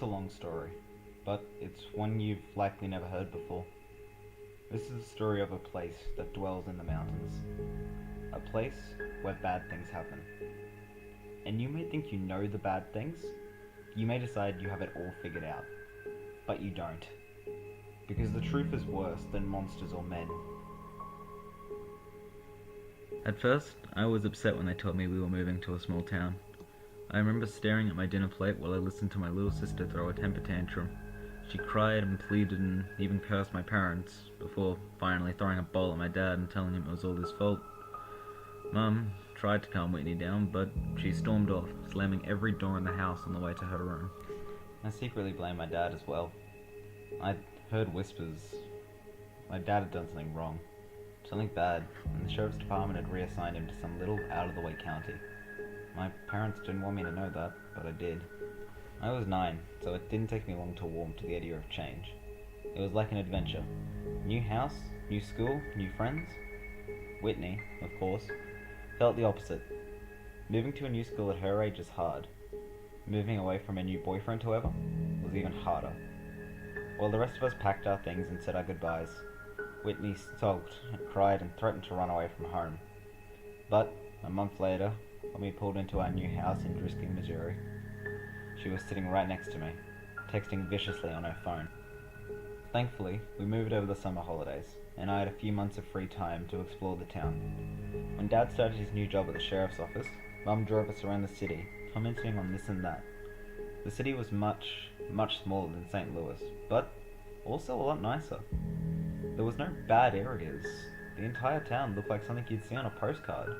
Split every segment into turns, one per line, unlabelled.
a long story, but it's one you've likely never heard before. This is the story of a place that dwells in the mountains. A place where bad things happen. And you may think you know the bad things. You may decide you have it all figured out. But you don't. Because the truth is worse than monsters or men.
At first, I was upset when they told me we were moving to a small town. I remember staring at my dinner plate while I listened to my little sister throw a temper tantrum. She cried and pleaded and even cursed my parents, before finally throwing a bowl at my dad and telling him it was all his fault. Mum tried to calm Whitney down, but she stormed off, slamming every door in the house on the way to her room.
I secretly blame my dad as well. I'd heard whispers. My dad had done something wrong. Something bad, and the sheriff's department had reassigned him to some little out-of-the-way county. My parents didn't want me to know that, but I did. I was 9, so it didn't take me long to warm to the idea of change. It was like an adventure. New house, new school, new friends. Whitney, of course, felt the opposite. Moving to a new school at her age is hard. Moving away from a new boyfriend, however, was even harder. While the rest of us packed our things and said our goodbyes, Whitney sulked and cried and threatened to run away from home. But, a month later, when we pulled into our new house in Drisking, Missouri, she was sitting right next to me, texting viciously on her phone. Thankfully, we moved over the summer holidays, and I had a few months of free time to explore the town. When Dad started his new job at the sheriff's office, Mum drove us around the city, commenting on this and that. The city was much smaller than St. Louis, but also a lot nicer. There was no bad areas. The entire town looked like something you'd see on a postcard.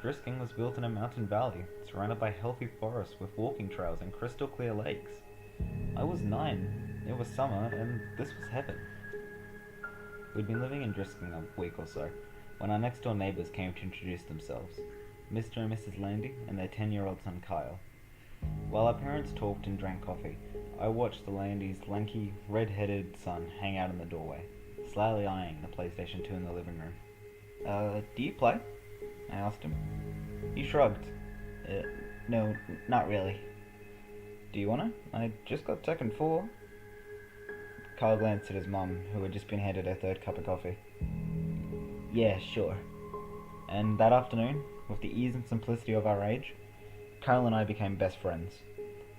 Drisking was built in a mountain valley, surrounded by healthy forests with walking trails and crystal clear lakes. I was 9, it was summer, and this was heaven. We'd been living in Drisking a week or so, when our next door neighbours came to introduce themselves, Mr. and Mrs. Landy and their 10-year-old son Kyle. While our parents talked and drank coffee, I watched the Landys' lanky, red-headed son hang out in the doorway, slyly eyeing the PlayStation 2 in the living room. Do you play? I asked him. He shrugged. No, not really. Do you wanna? I just got Tekken 4. Kyle glanced at his mum, who had just been handed her third cup of coffee. Yeah, sure. And that afternoon, with the ease and simplicity of our age, Kyle and I became best friends.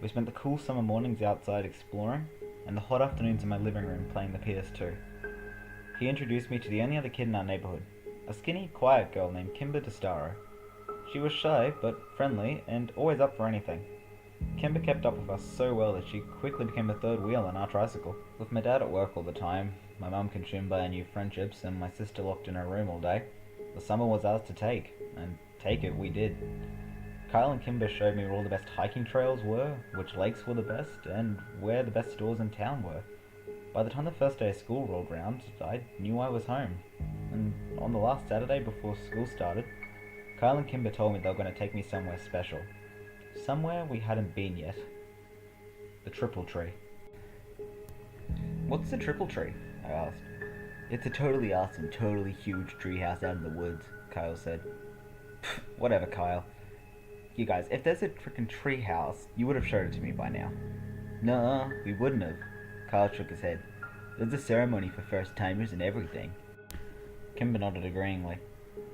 We spent the cool summer mornings outside exploring, and the hot afternoons in my living room playing the PS2. He introduced me to the only other kid in our neighborhood, a skinny, quiet girl named Kimber DeStaro. She was shy, but friendly, and always up for anything. Kimber kept up with us so well that she quickly became the third wheel on our tricycle. With my dad at work all the time, my mum consumed by our new friendships, and my sister locked in her room all day, the summer was ours to take, and take it we did. Kyle and Kimber showed me where all the best hiking trails were, which lakes were the best, and where the best stores in town were. By the time the first day of school rolled round, I knew I was home. And on the last Saturday before school started, Kyle and Kimber told me they were going to take me somewhere special. Somewhere we hadn't been yet. The Triple Tree. What's the Triple Tree? I asked. It's a totally awesome, totally huge treehouse out in the woods, Kyle said. Whatever, Kyle. You guys, if there's a frickin' treehouse, you would have showed it to me by now. Nuh-uh, we wouldn't have. Kyle shook his head. There's a ceremony for first-timers and everything. Kimber nodded agreeingly,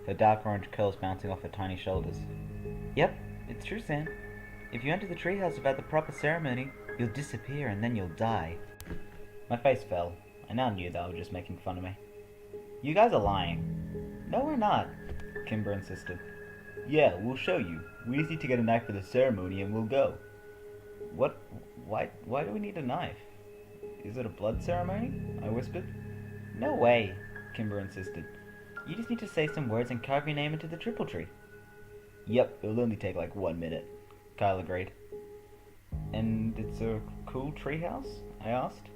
her dark orange curls bouncing off her tiny shoulders. Yep, it's true, Sam. If you enter the treehouse without the proper ceremony, you'll disappear and then you'll die. My face fell. I now knew they were just making fun of me. You guys are lying. No, we're not, Kimber insisted. Yeah, we'll show you. We just need to get a knife for the ceremony and we'll go. What? Why do we need a knife? Is it a blood ceremony? I whispered. No way, Kimber insisted. You just need to say some words and carve your name into the Triple Tree. Yep, it'll only take like 1 minute, Kyle agreed. And it's a cool treehouse? I asked.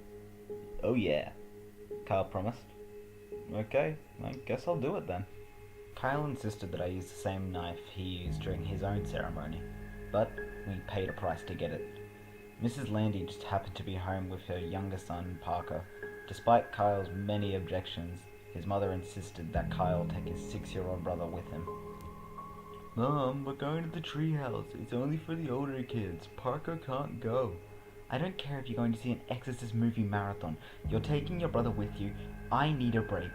Oh yeah, Kyle promised. Okay, I guess I'll do it then. Kyle insisted that I use the same knife he used during his own ceremony, but we paid a price to get it. Mrs. Landy just happened to be home with her younger son, Parker. Despite Kyle's many objections, his mother insisted that Kyle take his 6-year-old brother with him. Mom, we're going to the treehouse. It's only for the older kids. Parker can't go. I don't care if you're going to see an Exorcist movie marathon. You're taking your brother with you. I need a break.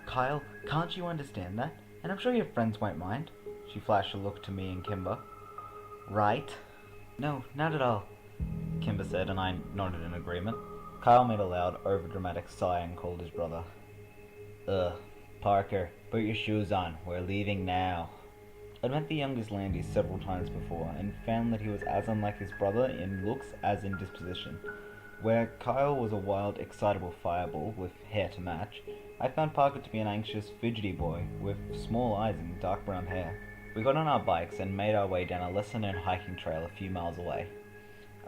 Kyle, can't you understand that? And I'm sure your friends won't mind. She flashed a look to me and Kimber. Right? No, not at all, Kimber said, and I nodded in agreement. Kyle made a loud, overdramatic sigh and called his brother. Ugh, Parker, put your shoes on. We're leaving now. I'd met the youngest Landy several times before, and found that he was as unlike his brother in looks as in disposition. Where Kyle was a wild, excitable fireball with hair to match, I found Parker to be an anxious, fidgety boy with small eyes and dark brown hair. We got on our bikes and made our way down a lesser-known hiking trail a few miles away.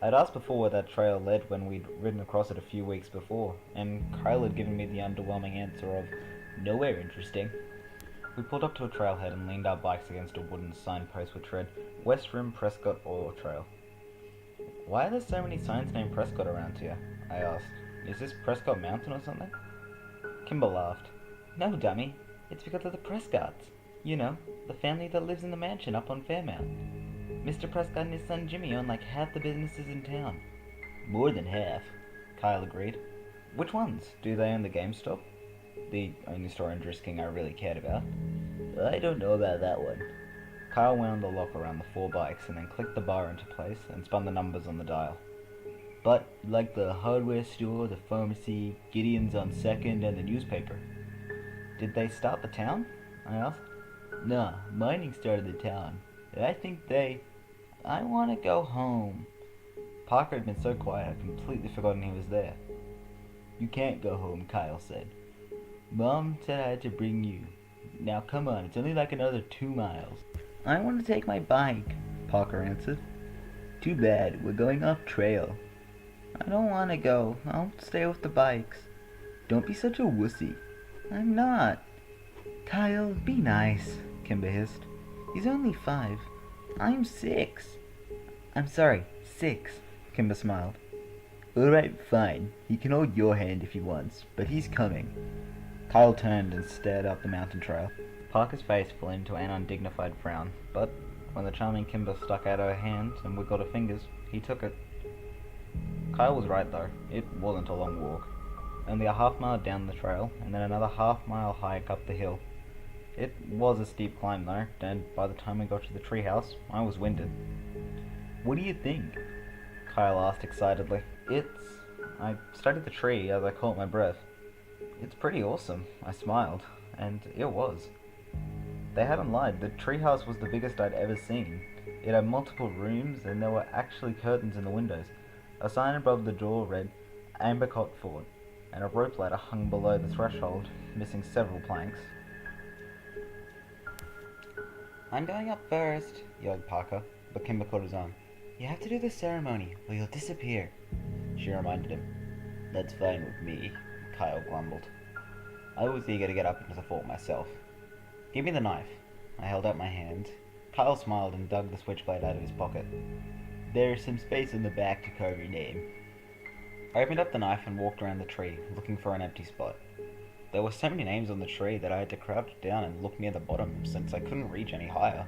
I'd asked before where that trail led when we'd ridden across it a few weeks before, and Kyle had given me the underwhelming answer of, nowhere interesting. We pulled up to a trailhead and leaned our bikes against a wooden signpost which read, West Rim Prescott Oil Trail. Why are there so many signs named Prescott around here? I asked. Is this Prescott Mountain or something? Kimber laughed. No, dummy. It's because of the Prescotts. You know, the family that lives in the mansion up on Fairmount. Mr. Prescott and his son Jimmy own like half the businesses in town. More than half, Kyle agreed. Which ones? Do they own the GameStop? The only store in Drisking I really cared about. I don't know about that one. Kyle wound the lock around the 4 bikes and then clicked the bar into place and spun the numbers on the dial. But, like the hardware store, the pharmacy, Gideon's on 2nd, and the newspaper. Did they start the town? I asked. Nah, mining started the town. I think I want to go home. Parker had been so quiet I'd completely forgotten he was there. You can't go home, Kyle said. Mom said I had to bring you. Now come on, it's only like another 2 miles. I want to take my bike, Parker answered. Too bad, we're going off trail. I don't want to go. I'll stay with the bikes. Don't be such a wussy. I'm not. Kyle, be nice, Kimber hissed. He's only 5. I'm 6. I'm sorry, 6, Kimber smiled. Alright, fine. He can hold your hand if he wants, but he's coming. Kyle turned and stared up the mountain trail. Parker's face fell into an undignified frown, but when the charming Kimber stuck out her hand and wiggled her fingers, he took it. Kyle was right though, it wasn't a long walk. Only a half-mile down the trail, and then another half-mile hike up the hill. It was a steep climb though, and by the time we got to the treehouse, I was winded. What do you think? Kyle asked excitedly. I studied the tree as I caught my breath. It's pretty awesome, I smiled, and it was. They hadn't lied, the treehouse was the biggest I'd ever seen. It had multiple rooms, and there were actually curtains in the windows. A sign above the door read, Ambercott Fort, and a rope ladder hung below the threshold, missing several planks. I'm going up first, yelled Parker, but Kimber caught his arm. You have to do the ceremony, or you'll disappear, she reminded him. That's fine with me, Kyle grumbled. I was eager to get up into the fort myself. Give me the knife. I held out my hand. Kyle smiled and dug the switchblade out of his pocket. There's some space in the back to carve your name. I opened up the knife and walked around the tree, looking for an empty spot. There were so many names on the tree that I had to crouch down and look near the bottom, since I couldn't reach any higher.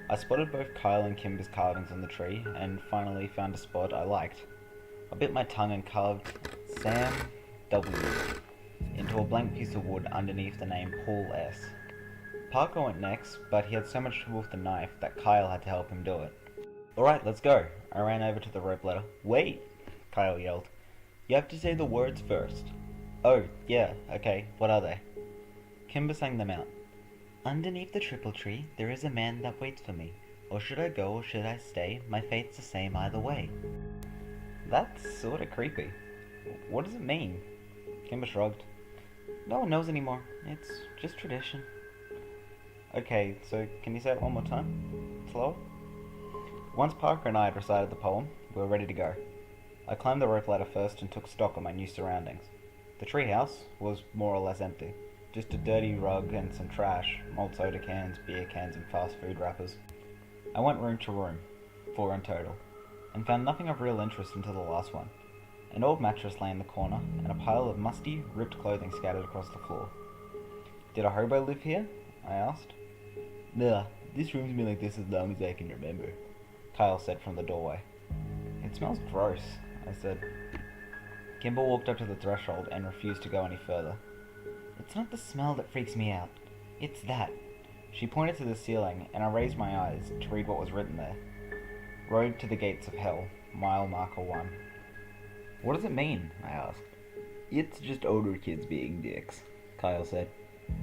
I spotted both Kyle and Kimber's carvings on the tree, and finally found a spot I liked. I bit my tongue and carved Sam W. into a blank piece of wood underneath the name Paul S. Parker went next, but he had so much trouble with the knife that Kyle had to help him do it. Alright, let's go. I ran over to the rope ladder. Wait, Kyle yelled. You have to say the words first. Oh, yeah, okay, what are they? Kimber sang them out. Underneath the triple tree, there is a man that waits for me. Or should I go or should I stay? My fate's the same either way. That's sorta creepy. What does it mean? Kimber shrugged. No one knows anymore. It's just tradition. Okay, so can you say it one more time? Slower? Once Parker and I had recited the poem, we were ready to go. I climbed the rope ladder first and took stock of my new surroundings. The treehouse was more or less empty. Just a dirty rug and some trash, old soda cans, beer cans and fast food wrappers. I went room to room, 4 in total, and found nothing of real interest until the last one. An old mattress lay in the corner, and a pile of musty, ripped clothing scattered across the floor. Did a hobo live here? I asked. Nah, this room's been like this as long as I can remember, Kyle said from the doorway. It smells gross, I said. Kimber walked up to the threshold and refused to go any further. It's not the smell that freaks me out. It's that. She pointed to the ceiling, and I raised my eyes to read what was written there. Road to the gates of hell, mile marker 1. What does it mean? I asked. It's just older kids being dicks, Kyle said.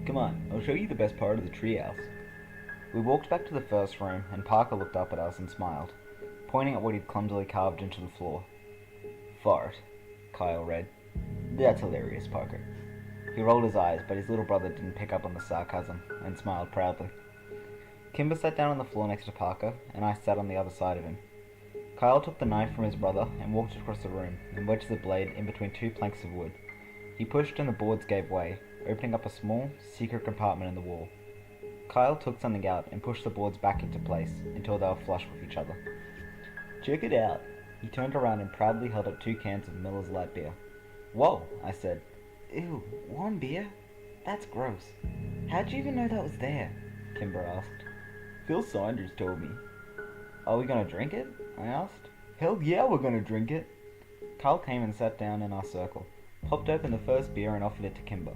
Come on, I'll show you the best part of the treehouse. We walked back to the first room, and Parker looked up at us and smiled, pointing at what he'd clumsily carved into the floor. Fart, Kyle read. That's hilarious, Parker. He rolled his eyes, but his little brother didn't pick up on the sarcasm, and smiled proudly. Kimber sat down on the floor next to Parker, and I sat on the other side of him. Kyle took the knife from his brother and walked across the room and wedged the blade in between 2 planks of wood. He pushed and the boards gave way, opening up a small, secret compartment in the wall. Kyle took something out and pushed the boards back into place until they were flush with each other. Check it out. He turned around and proudly held up 2 cans of Miller's Light beer. Whoa, I said. Ew, warm beer? That's gross. How'd you even know that was there? Kimber asked. Phil Saunders told me. Are we gonna drink it? I asked. Hell yeah, we're gonna drink it. Kyle came and sat down in our circle, popped open the first beer and offered it to Kimber.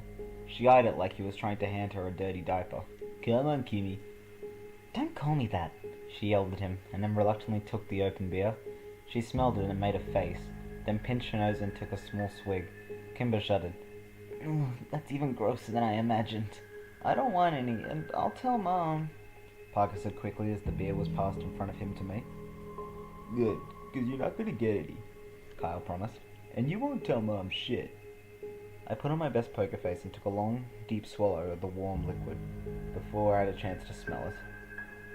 She eyed it like he was trying to hand her a dirty diaper. Come on, Kimmy. Don't call me that, she yelled at him, and then reluctantly took the open beer. She smelled it and made a face, then pinched her nose and took a small swig. Kimber shuddered. That's even grosser than I imagined. I don't want any, and I'll tell Mom, Parker said quickly as the beer was passed in front of him to me. Good, 'cause you're not gonna get any, Kyle promised. And you won't tell Mom shit. I put on my best poker face and took a long, deep swallow of the warm liquid before I had a chance to smell it.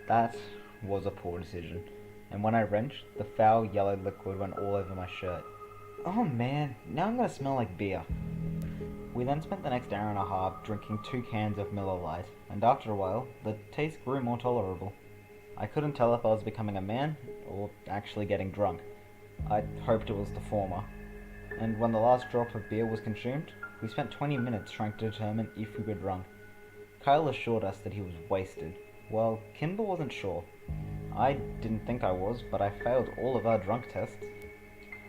That was a poor decision, and when I wrenched, the foul yellow liquid went all over my shirt. Oh man, now I'm gonna smell like beer. We then spent the next hour and a half drinking 2 cans of Miller Lite, and after a while, the taste grew more tolerable. I couldn't tell if I was becoming a man, or actually getting drunk. I hoped it was the former. And when the last drop of beer was consumed, we spent 20 minutes trying to determine if we were drunk. Kyle assured us that he was wasted, while Kimber wasn't sure. I didn't think I was, but I failed all of our drunk tests.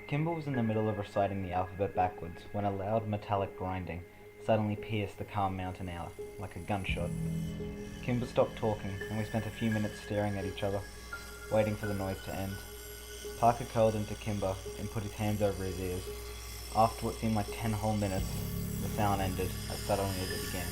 Kimber was in the middle of reciting the alphabet backwards when a loud metallic grinding suddenly pierced the calm mountain air like a gunshot. Kimber stopped talking, and we spent a few minutes staring at each other, waiting for the noise to end. Parker curled into Kimber and put his hands over his ears. After what seemed like 10 whole minutes, the sound ended as suddenly as it began.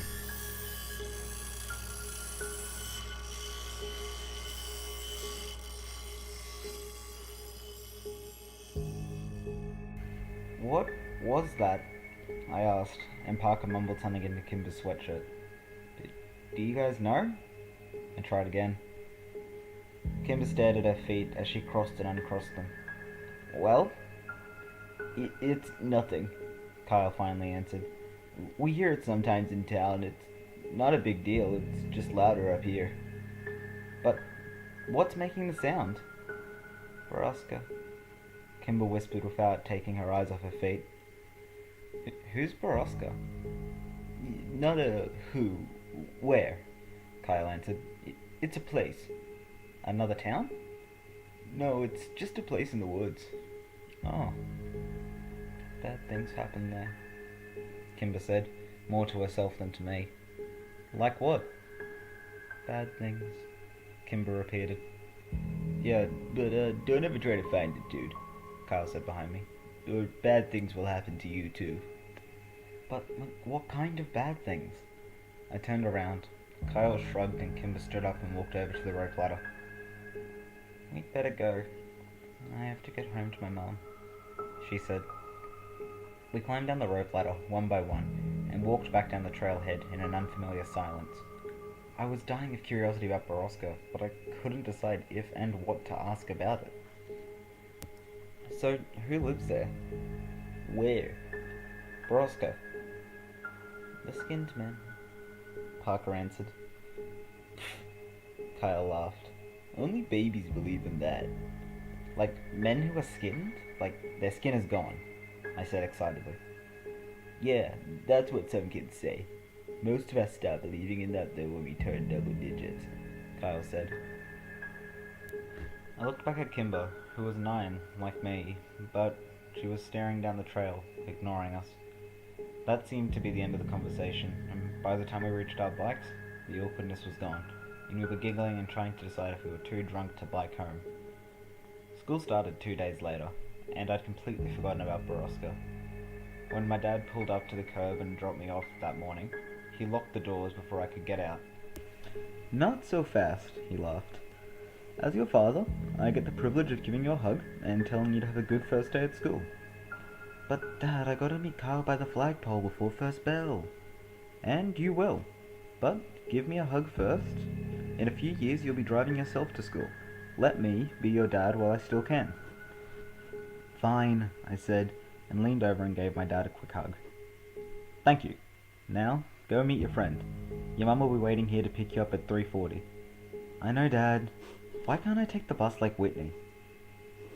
What was that? I asked, and Parker mumbled something into Kimber's sweatshirt. Do you guys know? I tried again. Kimber stared at her feet as she crossed and uncrossed them. Well? It's nothing, Kyle finally answered. We hear it sometimes in town. It's not a big deal. It's just louder up here. But what's making the sound? Borrasca, Kimber whispered without taking her eyes off her feet. Who's Borrasca? Not a who. Where? Kyle answered. It's a place. Another town? No, it's just a place in the woods. Oh. Bad things happen there, Kimber said, more to herself than to me. Like what? Bad things, Kimber repeated. Yeah, but don't ever try to find it, dude, Kyle said behind me. Or bad things will happen to you too. But what kind of bad things? I turned around. Kyle shrugged and Kimber stood up and walked over to the rope ladder. We'd better go. I have to get home to my mum, she said. We climbed down the rope ladder one by one and walked back down the trailhead in an unfamiliar silence. I was dying of curiosity about Borrasca, but I couldn't decide if and what to ask about it. So, who lives there? Where? Borrasca. The skinned men, Parker answered. Kyle laughed. Only babies believe in that. Like men who are skinned? Like their skin is gone, I said excitedly. Yeah, that's what some kids say. Most of us start believing in that though when we turn double digits, Kyle said. I looked back at Kimber, who was 9, like me, but She was staring down the trail, ignoring us. That seemed to be the end of the conversation, and by the time we reached our bikes, the awkwardness was gone, and we were giggling and trying to decide if we were too drunk to bike home. School started 2 days later, and I'd completely forgotten about Borrasca. When my dad pulled up to the curb and dropped me off that morning, he locked the doors before I could get out. "Not so fast," he laughed. "As your father, I get the privilege of giving you a hug and telling you to have a good first day at school." "But Dad, I gotta meet Kyle by the flagpole before first bell." "And you will. But give me a hug first. In a few years you'll be driving yourself to school. Let me be your dad while I still can." "Fine," I said, and leaned over and gave my dad a quick hug. "Thank you. Now, go meet your friend. Your mum will be waiting here to pick you up at 3:40. "I know, Dad. Why can't I take the bus like Whitney?"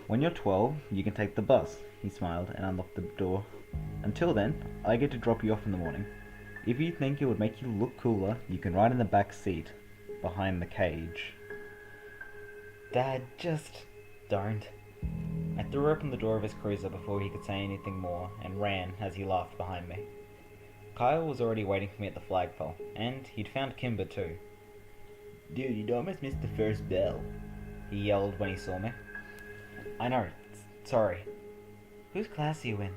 "When you're 12, you can take the bus," he smiled and unlocked the door. "Until then, I get to drop you off in the morning. If you think it would make you look cooler, you can ride in the back seat, behind the cage." "Dad, just don't." I threw open the door of his cruiser before he could say anything more, and ran as he laughed behind me. Kyle was already waiting for me at the flagpole, and he'd found Kimber too. "Dude, you'd almost missed the first bell," he yelled when he saw me. "I know, sorry." "Whose class are you in?"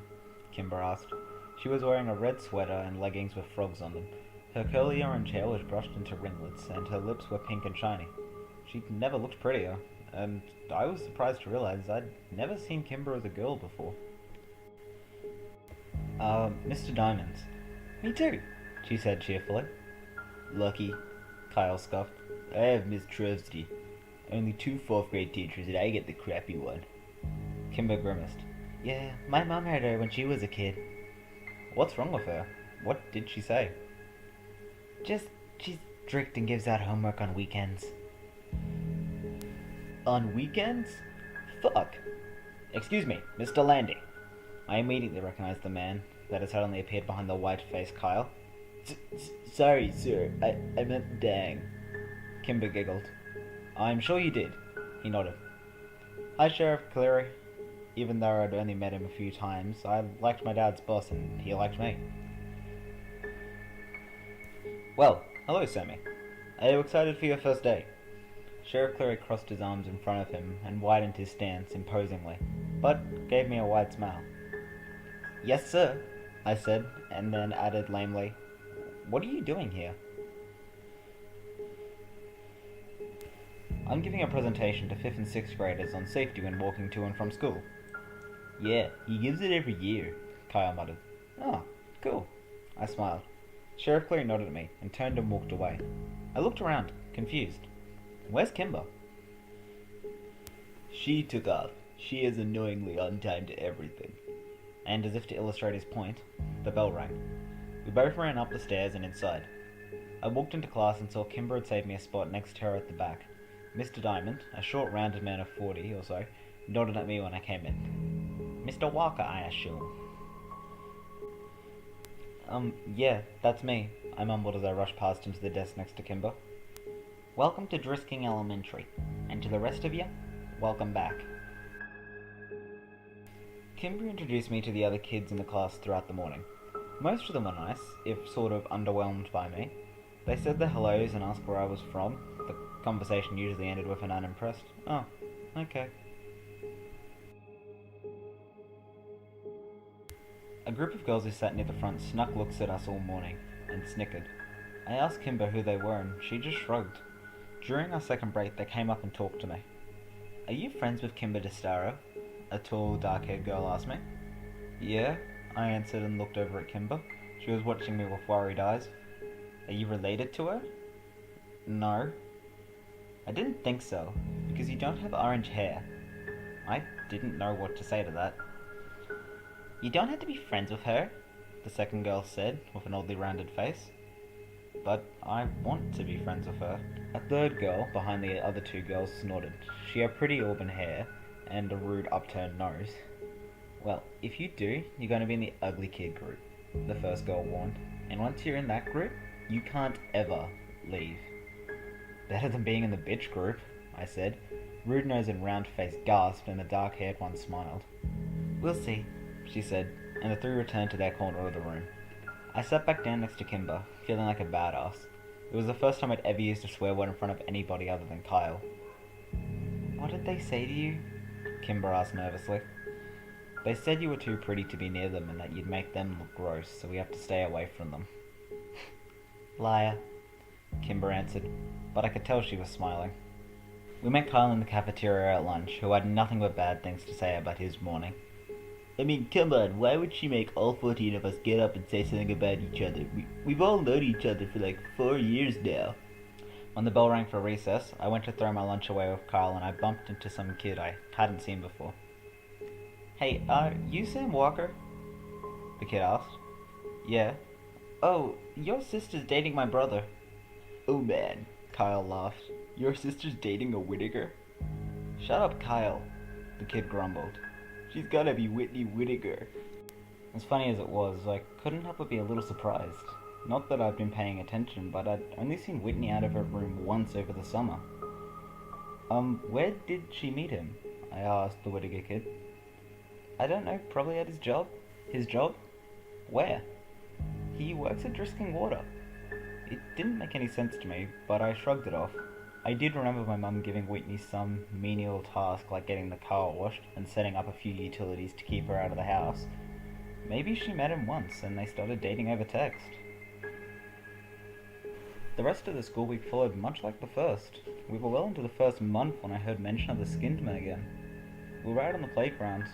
Kimber asked. She was wearing a red sweater and leggings with frogs on them. Her curly orange hair was brushed into ringlets, and her lips were pink and shiny. She'd never looked prettier, and I was surprised to realize I'd never seen Kimber as a girl before. Mr. Diamond." "Me too," she said cheerfully. "Lucky," Kyle scoffed. "I have Miss Trusty. Only 2 4th-grade teachers, and I get the crappy one." Kimber grimaced. "Yeah, my mom had her when she was a kid." "What's wrong with her? What did she say?" "Just, she's strict and gives out homework on weekends." "On weekends? Fuck!" "Excuse me, Mr. Landy." I immediately recognized the man that had suddenly appeared behind the white-faced Kyle. Sorry, sir. I meant dang." Kimber giggled. "I'm sure you did." He nodded. "Hi, Sheriff Cleary." Even though I'd only met him a few times, I liked my dad's boss and he liked me. "Well, hello, Sammy. Are you excited for your first day?" Sheriff Cleary crossed his arms in front of him and widened his stance imposingly, but gave me a wide smile. "Yes, sir," I said, and then added lamely, "What are you doing here?" "I'm giving a presentation to 5th and 6th graders on safety when walking to and from school." "Yeah, he gives it every year," Kyle muttered. "Oh, cool." I smiled. Sheriff Cleary nodded at me and turned and walked away. I looked around, confused. "Where's Kimber?" "She took off. She is annoyingly on time to everything." And as if to illustrate his point, the bell rang. We both ran up the stairs and inside. I walked into class and saw Kimber had saved me a spot next to her at the back. Mr. Diamond, a short rounded man of 40 or so, nodded at me when I came in. "Mr. Walker, I assume." Yeah, that's me," I mumbled as I rushed past into the desk next to Kimber. "Welcome to Drisking Elementary, and to the rest of you, welcome back." Kimber introduced me to the other kids in the class throughout the morning. Most of them were nice, if sort of underwhelmed by me. They said their hellos and asked where I was from. The conversation usually ended with an unimpressed, "Oh, okay." A group of girls who sat near the front snuck looks at us all morning, and snickered. I asked Kimber who they were, and she just shrugged. During our second break, they came up and talked to me. "Are you friends with Kimber DeStaro?" a tall, dark-haired girl asked me. "Yeah," I answered and looked over at Kimber. She was watching me with worried eyes. "Are you related to her?" "No." "I didn't think so, because you don't have orange hair." I didn't know what to say to that. "You don't have to be friends with her," the second girl said, with an oddly rounded face. "But I want to be friends with her." A third girl, behind the other 2 girls, snorted. She had pretty auburn hair, and a rude upturned nose. "Well, if you do, you're going to be in the ugly kid group," the first girl warned. "And once you're in that group, you can't ever leave." "Better than being in the bitch group," I said. Rude nose and round face gasped, and the dark-haired one smiled. We'll see, she said, and the three returned to their corner of the room. I sat back down next to Kimber, feeling like a badass. It was the first time I'd ever used a swear word in front of anybody other than Kyle. What did they say to you? Kimber asked nervously. They said you were too pretty to be near them and that you'd make them look gross, so we have to stay away from them. Liar, Kimber answered, but I could tell she was smiling. We met Kyle in the cafeteria at lunch, who had nothing but bad things to say about his morning. I mean, come on, why would she make all 14 of us get up and say something about each other? We've all known each other for like 4 years now. When the bell rang for recess, I went to throw my lunch away with Kyle and I bumped into some kid I hadn't seen before. Hey, you Sam Walker? The kid asked. Yeah. Oh, your sister's dating my brother. Oh man, Kyle laughed. Your sister's dating a Whittaker? Shut up, Kyle, the kid grumbled. She's gotta be Whitney Whittaker. As funny as it was, I couldn't help but be a little surprised. Not that I'd been paying attention, but I'd only seen Whitney out of her room once over the summer. Where did she meet him? I asked the Whittaker kid. I don't know, probably at his job. His job? Where? He works at Drisking Water. It didn't make any sense to me, but I shrugged it off. I did remember my mum giving Whitney some menial task like getting the car washed and setting up a few utilities to keep her out of the house. Maybe she met him once and they started dating over text. The rest of the school week followed much like the first. We were well into the first month when I heard mention of the skinned men again. We were out on the playground.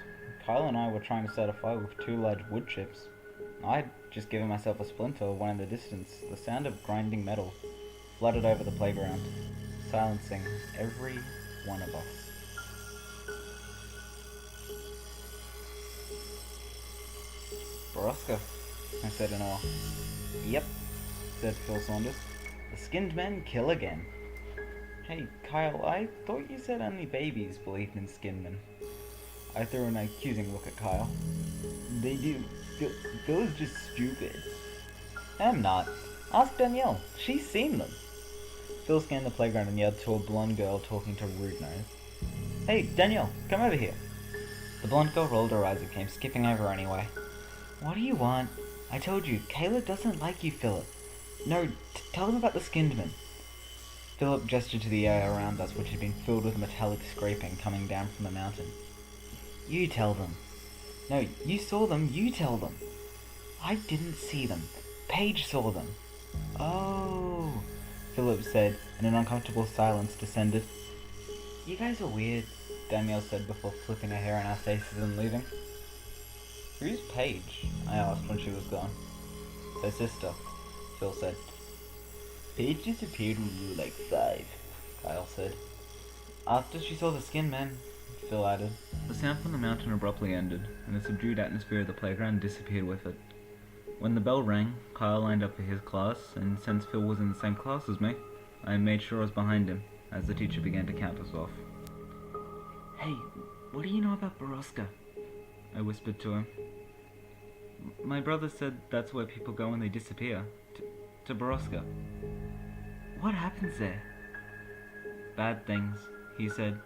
Kyle and I were trying to start a fire with 2 large wood chips. I'd just given myself a splinter when in the distance the sound of grinding metal flooded over the playground, silencing every one of us. Borrasca, I said in awe. Yep, said Phil Saunders. The skinned men kill again. Hey, Kyle, I thought you said only babies believed in skinned men. I threw an accusing look at Kyle. They do. Phil is just stupid. I'm not. Ask Danielle. She's seen them. Phil scanned the playground and yelled to a blonde girl talking to Rude Nose. Hey, Danielle, come over here. The blonde girl rolled her eyes and came skipping over anyway. What do you want? I told you, Kayla doesn't like you, Philip. No, tell them about the skinned men. Philip gestured to the air around us, which had been filled with metallic scraping coming down from the mountain. You tell them. No, you saw them, you tell them. I didn't see them. Paige saw them. Oh, Philip said, and an uncomfortable silence descended. You guys are weird, Danielle said before flipping her hair in our faces and leaving. Who's Paige? I asked when she was gone. Her sister, Phil said. Paige disappeared when we were like 5, Kyle said. After she saw the skin men, Phil added.
The sound from the mountain abruptly ended, and the subdued atmosphere of the playground disappeared with it. When the bell rang, Kyle lined up for his class, and since Phil was in the same class as me, I made sure I was behind him as the teacher began to count us off. Hey, what do you know about Borrasca? I whispered to him. My brother said that's where people go when they disappear. To Borrasca. What happens there? Bad things, he said,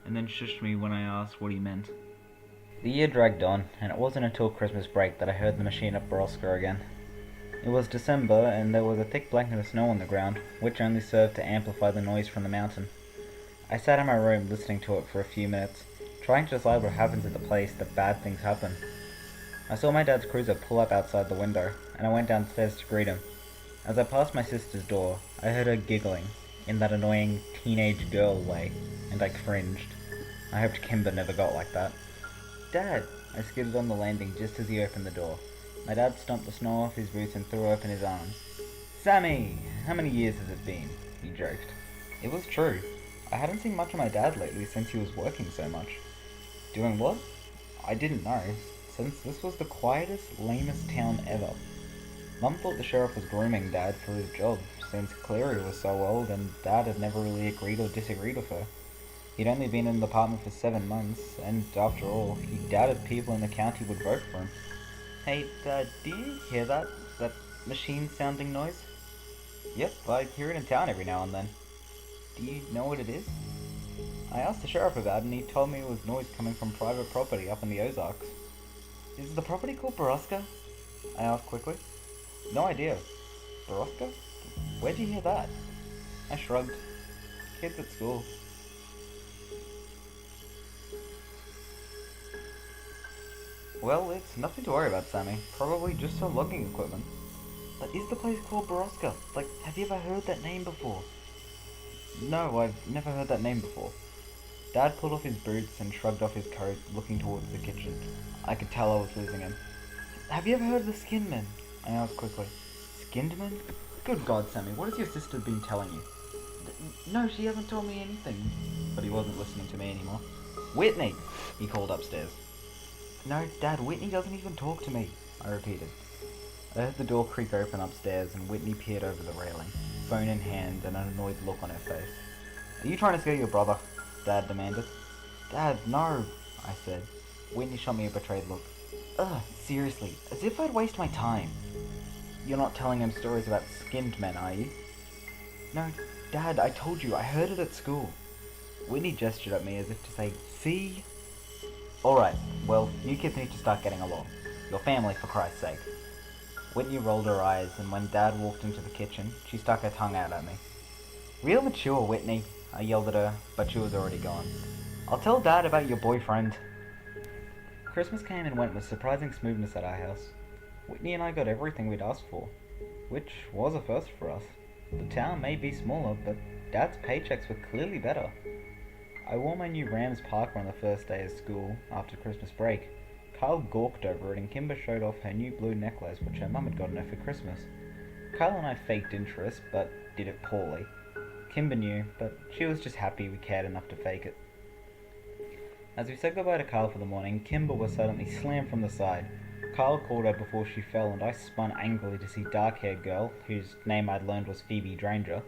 and then shushed me when I asked what he meant.
The year dragged on, and it wasn't until Christmas break that I heard the machine at Borrasca again. It was December, and there was a thick blanket of snow on the ground, which only served to amplify the noise from the mountain. I sat in my room listening to it for a few minutes, trying to decide what happens at the place that bad things happen. I saw my dad's cruiser pull up outside the window, and I went downstairs to greet him. As I passed my sister's door, I heard her giggling, in that annoying teenage girl way, and I cringed. I hoped Kimber never got like that. Dad! I skidded on the landing just as he opened the door. My dad stomped the snow off his boots and threw open his arms. Sammy! How many years has it been? He joked. It was true. I hadn't seen much of my dad lately since he was working so much. Doing what? I didn't know, since this was the quietest, lamest town ever. Mum thought the sheriff was grooming Dad for his job, since Cleary was so old and Dad had never really agreed or disagreed with her. He'd only been in the department for 7 months, and after all, he doubted people in the county would vote for him. Hey, Dad, do you hear that? That machine-sounding noise? Yep, I hear it in town every now and then. Do you know what it is? I asked the sheriff about it and he told me it was noise coming from private property up in the Ozarks. Is the property called Borrasca? I asked quickly. No idea. Borrasca? Where'd you hear that? I shrugged. Kids at school. Well, it's nothing to worry about, Sammy. Probably just some logging equipment. But is the place called Borrasca? Like, have you ever heard that name before? No, I've never heard that name before. Dad pulled off his boots and shrugged off his coat, looking towards the kitchen. I could tell I was losing him. Have you ever heard of the Skinned Men? I asked quickly. Skinned Men? Good God, Sammy, what has your sister been telling you? No, she hasn't told me anything. But he wasn't listening to me anymore. Whitney! He called upstairs. No, Dad, Whitney doesn't even talk to me, I repeated. I heard the door creak open upstairs and Whitney peered over the railing, phone in hand and an annoyed look on her face. Are you trying to scare your brother? Dad demanded. Dad, no, I said. Whitney shot me a betrayed look. Ugh, seriously, as if I'd waste my time. You're not telling him stories about skinned men, are you? No, Dad, I told you, I heard it at school. Whitney gestured at me as if to say, see? Alright, well, you kids need to start getting along. Your family, for Christ's sake. Whitney rolled her eyes, and when Dad walked into the kitchen, she stuck her tongue out at me. Real mature, Whitney, I yelled at her, but she was already gone. I'll tell Dad about your boyfriend. Christmas came and went with surprising smoothness at our house. Whitney and I got everything we'd asked for, which was a first for us. The town may be smaller, but Dad's paychecks were clearly better. I wore my new Rams Parker on the first day of school after Christmas break. Kyle gawked over it and Kimber showed off her new blue necklace which her mum had gotten her for Christmas. Kyle and I faked interest, but did it poorly. Kimber knew, but she was just happy we cared enough to fake it. As we said goodbye to Kyle for the morning, Kimber was suddenly slammed from the side. Kyle called her before she fell and I spun angrily to see dark-haired girl, whose name I'd learned was Phoebe Dranger,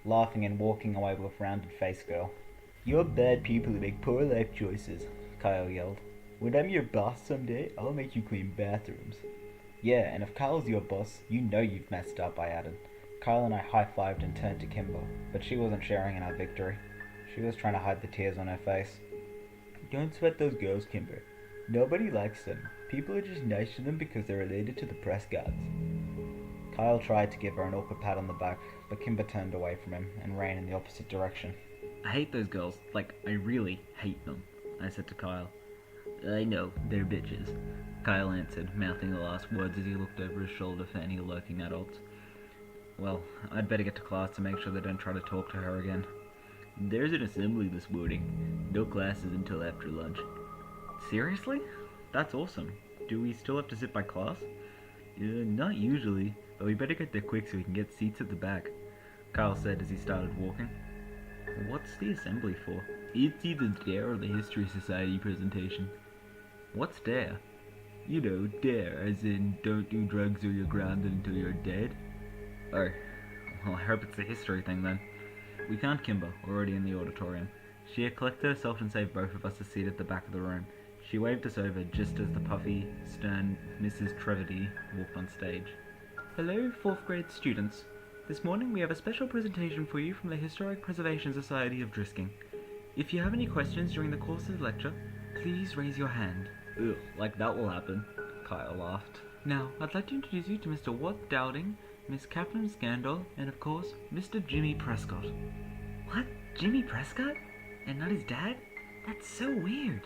laughing and walking away with rounded-faced girl. You're bad people who make poor life choices, Kyle yelled. When I'm your boss someday, I'll make you clean bathrooms. Yeah, and if Kyle's your boss, you know you've messed up, I added. Kyle and I high-fived and turned to Kimber, but she wasn't sharing in our victory. She was trying to hide the tears on her face. Don't sweat those girls, Kimber. Nobody likes them. People are just nice to them because they're related to the Prescotts. Kyle tried to give her an awkward pat on the back, but Kimber turned away from him and ran in the opposite direction.
I hate those girls. Like, I really hate them, I said to Kyle. I know, they're bitches, Kyle answered, mouthing the last words as he looked over his shoulder for any lurking adults. Well, I'd better get to class to make sure they don't try to talk to her again. There's an assembly this morning. No classes until after lunch. Seriously? That's awesome. Do we still have to sit by class? Not usually, but we better get there quick so we can get seats at the back, Kyle said as he started walking. What's the assembly for? It's either DARE or the History Society presentation. What's DARE? You know, DARE, as in don't do drugs or you're grounded until you're dead. Oh, well, I hope it's the history thing then. We found Kimber, already in the auditorium. She had collected herself and saved both of us a seat at the back of the room. She waved us over just as the puffy, stern Mrs. Trevedy walked on stage. Hello, 4th grade students. This morning we have a special presentation for you from the Historic Preservation Society of Drisking. If you have any questions during the course of the lecture, please raise your hand. Ugh, like that will happen, Kyle laughed. Now, I'd like to introduce you to Mr. Watt Dowding, Miss Catherine Scandal, and of course, Mr. Jimmy Prescott. What? Jimmy Prescott? And not his dad? That's so weird,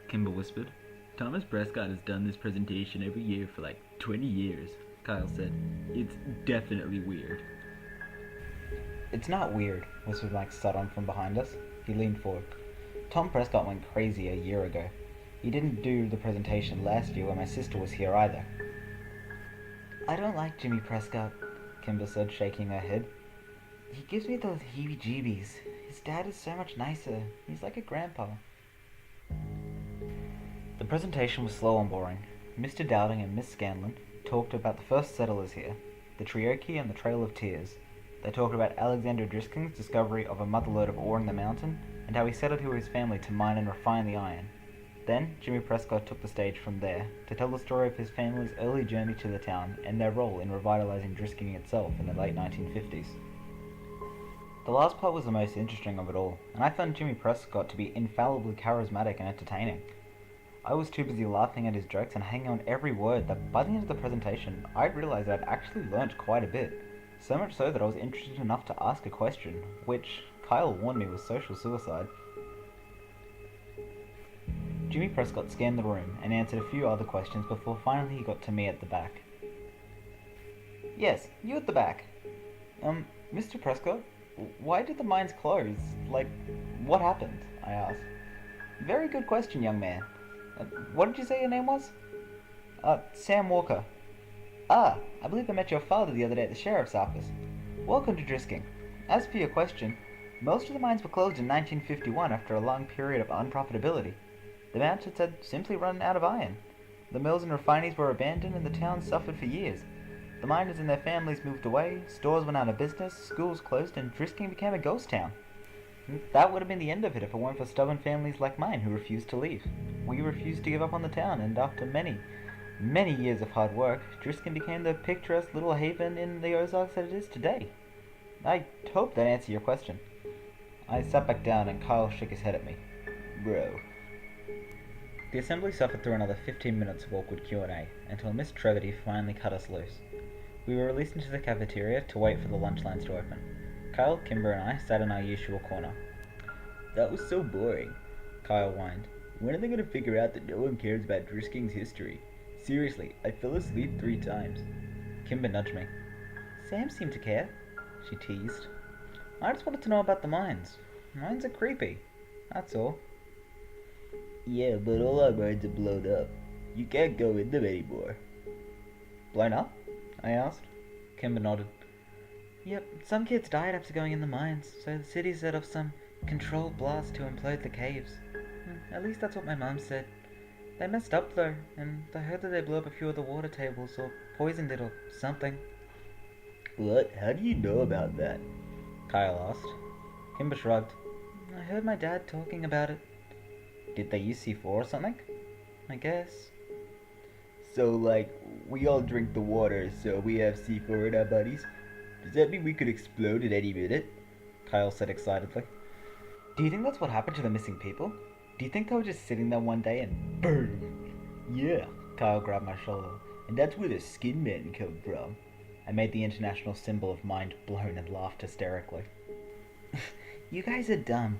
Kimber whispered. Thomas Prescott has done this presentation every year for like 20 years, Kyle said. It's definitely weird.
It's not weird, whispered Mike Sutton from behind us. He leaned forward. Tom Prescott went crazy a year ago. He didn't do the presentation last year when my sister was here either. I don't like Jimmy Prescott, Kimber said, shaking her head. He gives me those heebie-jeebies. His dad is so much nicer. He's like a grandpa. The presentation was slow and boring. Mr. Dowding and Miss Scanlon talked about the first settlers here, the Treoki and the Trail of Tears. They talked about Alexander Drisking's discovery of a motherlode of ore in the mountain, and how he set out with his family to mine and refine the iron. Then, Jimmy Prescott took the stage from there to tell the story of his family's early journey to the town and their role in revitalizing Drisking itself in the late 1950s. The last part was the most interesting of it all, and I found Jimmy Prescott to be infallibly charismatic and entertaining. I was too busy laughing at his jokes and hanging on every word that by the end of the presentation I'd realised I'd actually learnt quite a bit. So much so that I was interested enough to ask a question, which Kyle warned me was social suicide. Jimmy Prescott scanned the room and answered a few other questions before finally he got to me at the back. Yes, you at the back. Mr. Prescott, why did the mines close? Like, what happened? I asked. Very good question, young man. What did you say your name was? Sam Walker. Ah, I believe I met your father the other day at the sheriff's office. Welcome to Drisking. As for your question, most of the mines were closed in 1951 after a long period of unprofitability. The mountains had simply run out of iron. The mills and refineries were abandoned and the town suffered for years. The miners and their families moved away, stores went out of business, schools closed, and Drisking became a ghost town. That would have been the end of it if it weren't for stubborn families like mine who refused to leave. We refused to give up on the town, and after many, many years of hard work, Drisking became the picturesque little haven in the Ozarks that it is today. I hope that answered your question. I sat back down and Kyle shook his head at me. Bro. The assembly suffered through another 15 minutes of awkward Q&A, until Miss Trevity finally cut us loose. We were released into the cafeteria to wait for the lunch lines to open. Kyle, Kimber, and I sat in our usual corner. That was so boring, Kyle whined. When are they going to figure out that no one cares about Drisking's history? Seriously, I fell asleep 3 times. Kimber nudged me. Sam seemed to care, she teased. I just wanted to know about the mines. Mines are creepy, that's all. Yeah, but all our mines are blown up. You can't go in them anymore. Blown up? I asked. Kimber nodded. Yep, some kids died after going in the mines, so the city set off some controlled blast to implode the caves. At least that's what my mom said. They messed up though, and I heard that they blew up a few of the water tables or poisoned it or something. What? How do you know about that? Kyle asked. Kimber shrugged. I heard my dad talking about it. Did they use C4 or something? I guess. So, like, we all drink the water, so we have C4 in our bodies? Does that mean we could explode at any minute? Kyle said excitedly. Do you think that's what happened to the missing people? Do you think they were just sitting there one day and boom? Yeah, Kyle grabbed my shoulder. And that's where the skin men come from. I made the international symbol of mind blown and laughed hysterically. You guys are dumb.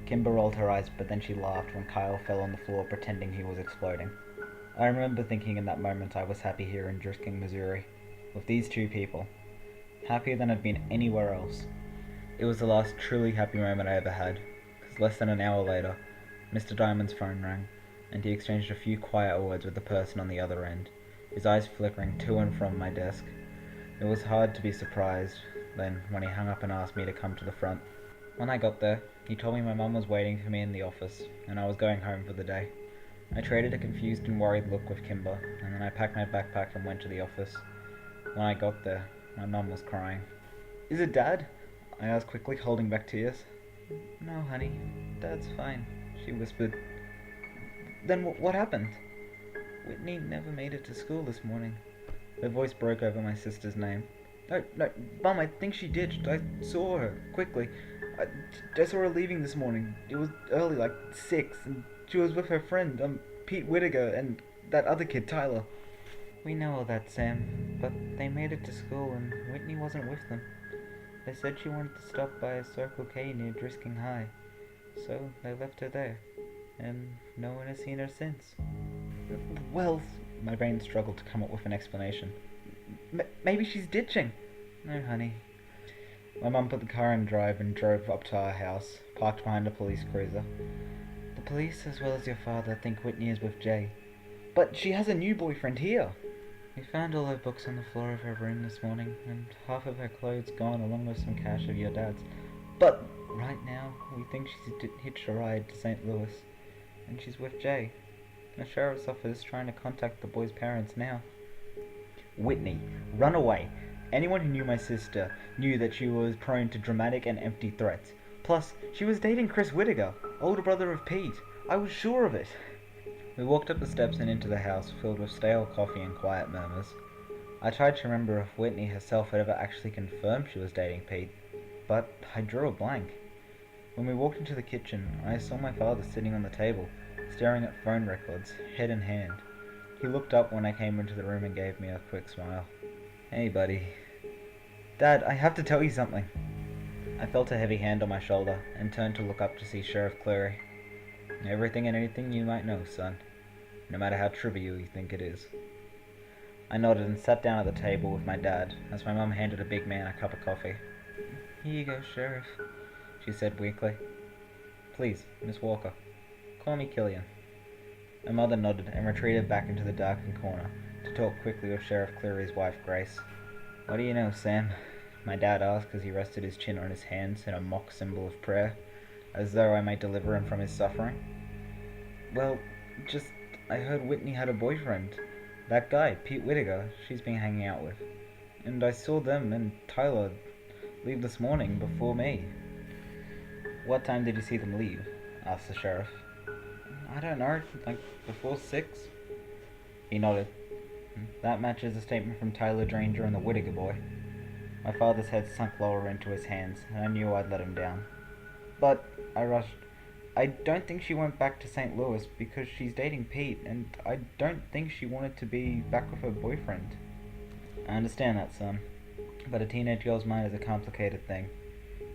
Kimber rolled her eyes, but then she laughed when Kyle fell on the floor pretending he was exploding. I remember thinking in that moment I was happy here in Drisking, Missouri, with these 2 people. Happier than I'd been anywhere else. It was the last truly happy moment I ever had, because less than an hour later, Mr. Diamond's phone rang, and he exchanged a few quiet words with the person on the other end, his eyes flickering to and from my desk. It was hard to be surprised, then, when he hung up and asked me to come to the front. When I got there, he told me my mum was waiting for me in the office, and I was going home for the day. I traded a confused and worried look with Kimber, and then I packed my backpack and went to the office. When I got there, my mum was crying. Is it Dad? I asked quickly, holding back tears. No, honey, Dad's fine, she whispered. Then what happened? Whitney never made it to school this morning. Her voice broke over my sister's name. No, Mum, I think she did. I saw her, quickly. I saw her leaving this morning. It was early, like 6, and she was with her friend, Pete Whittaker, and that other kid, Tyler. We know all that, Sam, but they made it to school and Whitney wasn't with them. They said she wanted to stop by Circle K near Drisking High, so they left her there, and no one has seen her since. Well, my brain struggled to come up with an explanation. Maybe she's ditching. No, honey. My mum put the car in drive and drove up to our house, parked behind a police cruiser. The police, as well as your father, think Whitney is with Jay. But she has a new boyfriend here. We found all her books on the floor of her room this morning, and half of her clothes gone along with some cash of your dad's. But right now, we think she's hitched a ride to St. Louis, and she's with Jay. The sheriff's office is trying to contact the boy's parents now. Whitney, run away. Anyone who knew my sister knew that she was prone to dramatic and empty threats. Plus, she was dating Chris Whittaker, older brother of Pete. I was sure of it. We walked up the steps and into the house, filled with stale coffee and quiet murmurs. I tried to remember if Whitney herself had ever actually confirmed she was dating Pete.
but I drew a blank. When we walked into the kitchen, I saw my father sitting on the table, staring at phone records, head in hand. He looked up when I came into the room and gave me a quick smile. "Hey, buddy." "Dad, I have to tell you something." I felt a heavy hand on my shoulder and turned to look up to see Sheriff Cleary. "Everything and anything you might know, son, no matter how trivial you think it is." I nodded and sat down at the table with my dad as my mum handed a big man a cup of coffee. "Here you go, Sheriff," she said weakly. "Please, Miss Walker, call me Killian." My mother nodded and retreated back into the darkened corner to talk quickly with Sheriff Cleary's wife, Grace. "What do you know, Sam?" my dad asked as he rested his chin on his hands in a mock symbol of prayer, as though I might deliver him from his suffering. "Well, just, I heard Whitney had a boyfriend. That guy, Pete Whittaker, she's been hanging out with. And I saw them and Tyler leave this morning before me." "What time did you see them leave?" asked the sheriff. "I don't know, like before 6. He nodded. "That matches a statement from Tyler Dranger and the Whittaker boy." My father's head sunk lower into his hands, and I knew I'd let him down. "But," I rushed, "I don't think she went back to St. Louis because she's dating Pete, and I don't think she wanted to be back with her boyfriend." "I understand that, son, but a teenage girl's mind is a complicated thing.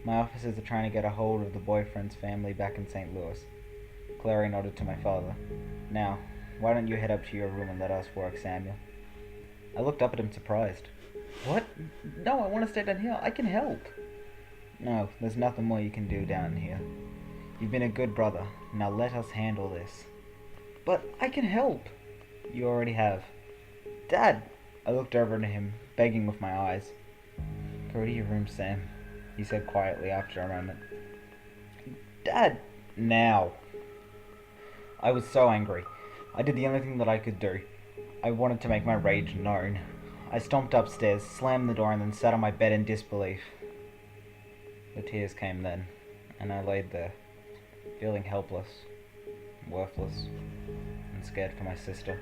My officers are trying to get a hold of the boyfriend's family back in St. Louis." Clary nodded to my father. "Now, why don't you head up to your room and let us work, Samuel?" I looked up at him surprised. "What? No, I want to stay down here. I can help." "No, there's nothing more you can do down here. You've been a good brother. Now let us handle this." "But I can help." "You already have." "Dad!" I looked over at him, begging with my eyes. "Go to your room, Sam," he said quietly after a moment. "Dad!" "Now!" I was so angry. I did the only thing that I could do. I wanted to make my rage known. I stomped upstairs, slammed the door, and then sat on my bed in disbelief. The tears came then, and I laid there, feeling helpless, worthless, and scared for my sister.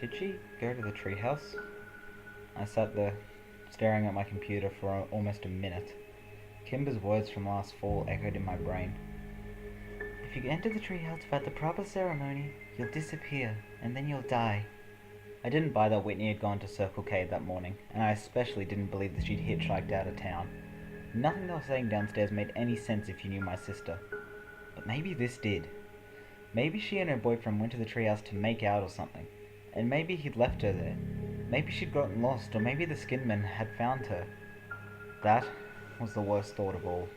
Did she go to the treehouse? I sat there, staring at my computer for almost a minute. Kimber's words from last fall echoed in my brain. "If you enter the treehouse without the proper ceremony, you'll disappear, and then you'll die." I didn't buy that Whitney had gone to Circle K that morning, and I especially didn't believe that she'd hitchhiked out of town. Nothing they were saying downstairs made any sense if you knew my sister. But maybe this did. Maybe she and her boyfriend went to the treehouse to make out or something, and maybe he'd left her there. Maybe she'd gotten lost, or maybe the skinmen had found her. That was the worst thought of all.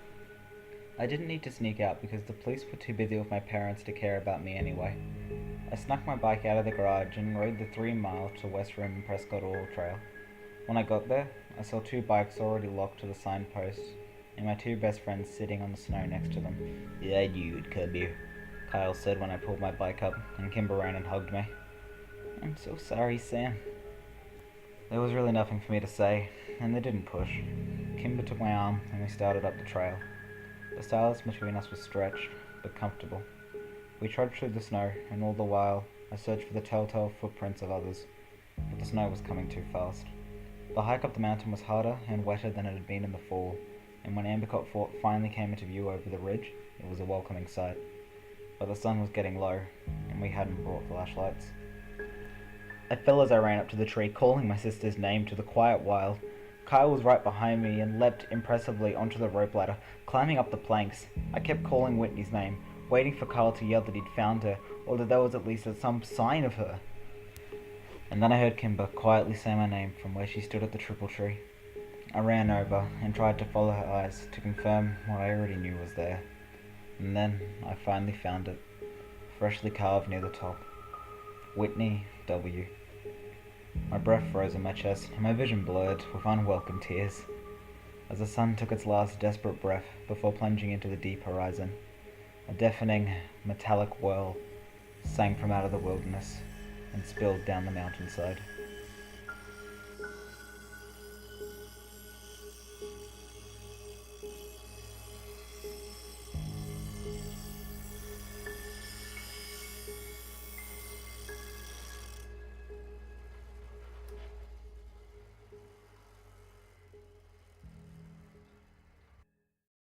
I didn't need to sneak out because the police were too busy with my parents to care about me anyway. I snuck my bike out of the garage and rode the 3 mile to West Rim and Prescott Oil Trail. When I got there, I saw 2 bikes already locked to the signposts, and my 2 best friends sitting on the snow next to them. "Yeah, I knew you'd come here," Kyle said when I pulled my bike up, and Kimber ran and hugged me. "I'm so sorry, Sam." There was really nothing for me to say, and they didn't push. Kimber took my arm, and we started up the trail. The silence between us was stretched, but comfortable. We trudged through the snow, and all the while, I searched for the telltale footprints of others, but the snow was coming too fast. The hike up the mountain was harder and wetter than it had been in the fall, and when Ambicott Fort finally came into view over the ridge, it was a welcoming sight. But the sun was getting low, and we hadn't brought flashlights. I fell as I ran up to the tree, calling my sister's name to the quiet wild. Kyle was right behind me and leapt impressively onto the rope ladder, climbing up the planks. I kept calling Whitney's name, waiting for Kyle to yell that he'd found her, or that there was at least some sign of her. And then I heard Kimber quietly say my name from where she stood at the triple tree. I ran over and tried to follow her eyes to confirm what I already knew was there. And then I finally found it, freshly carved near the top. Whitney W. My breath froze in my chest, and my vision blurred with unwelcome tears, as the sun took its last desperate breath before plunging into the deep horizon. A deafening, metallic whirl sang from out of the wilderness and spilled down the mountainside.